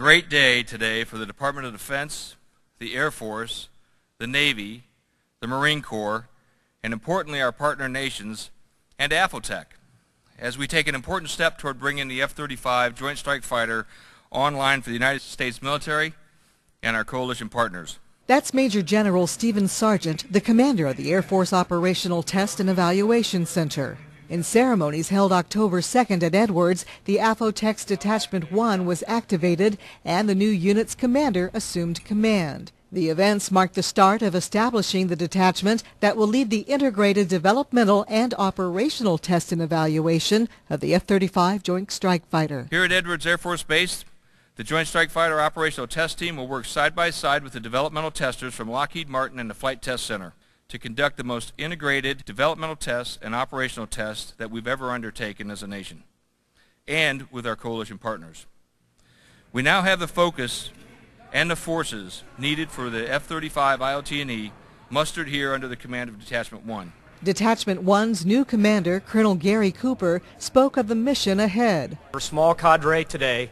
great day today for the Department of Defense, the Air Force, the Navy, the Marine Corps, and importantly our partner nations, and AFOTEC, as we take an important step toward bringing the F-35 Joint Strike Fighter online for the United States military and our coalition partners. That's Major General Stephen Sargent, the commander of the Air Force Operational Test and Evaluation Center. In ceremonies held October 2nd at Edwards, the AFOTEC's Detachment-1 was activated and the new unit's commander assumed command. The events marked the start of establishing the detachment that will lead the integrated developmental and operational test and evaluation of the F-35 Joint Strike Fighter. Here at Edwards Air Force Base, the Joint Strike Fighter Operational Test Team will work side by side with the developmental testers from Lockheed Martin and the Flight Test Center to conduct the most integrated developmental tests and operational tests that we've ever undertaken as a nation, and with our coalition partners. We now have the focus and the forces needed for the F-35 IOT&E mustered here under the command of Detachment 1. Detachment 1's new commander, Colonel Gary Cooper, spoke of the mission ahead. We're a small cadre today.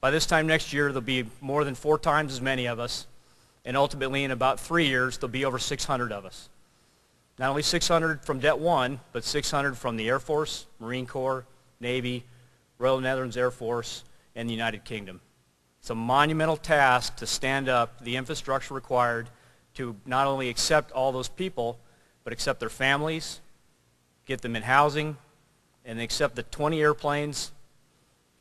By this time next year, there'll be more than 4 times as many of us. And ultimately, in about 3 years, there'll be over 600 of us. Not only 600 from Det 1, but 600 from the Air Force, Marine Corps, Navy, Royal Netherlands Air Force, and the United Kingdom. It's a monumental task to stand up the infrastructure required to not only accept all those people, but accept their families, get them in housing, and accept the 20 airplanes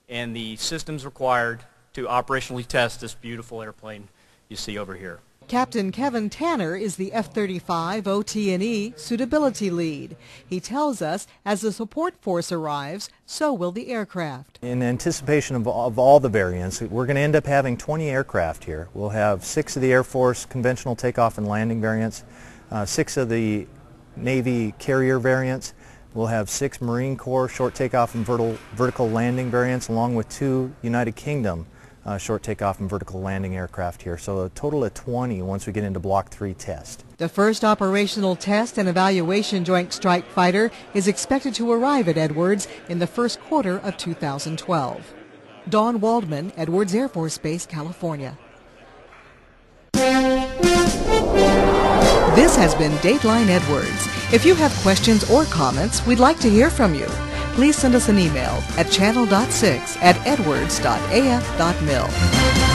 and the systems required to operationally test this beautiful airplane you see over here. Captain Kevin Tanner is the F-35 OT&E suitability lead. He tells us as the support force arrives, so will the aircraft. In anticipation of all the variants, we're going to end up having 20 aircraft here. We'll have 6 of the Air Force conventional takeoff and landing variants, 6 of the Navy carrier variants. We'll have 6 Marine Corps short takeoff and vertical landing variants, along with 2 United Kingdom short takeoff and vertical landing aircraft here. So a total of 20 once we get into Block 3 test. The first operational test and evaluation Joint Strike Fighter is expected to arrive at Edwards in the first quarter of 2012. Dawn Waldman, Edwards Air Force Base, California. This has been Dateline Edwards. If you have questions or comments, we'd like to hear from you. Please send us an email at channel.6@edwards.af.mil.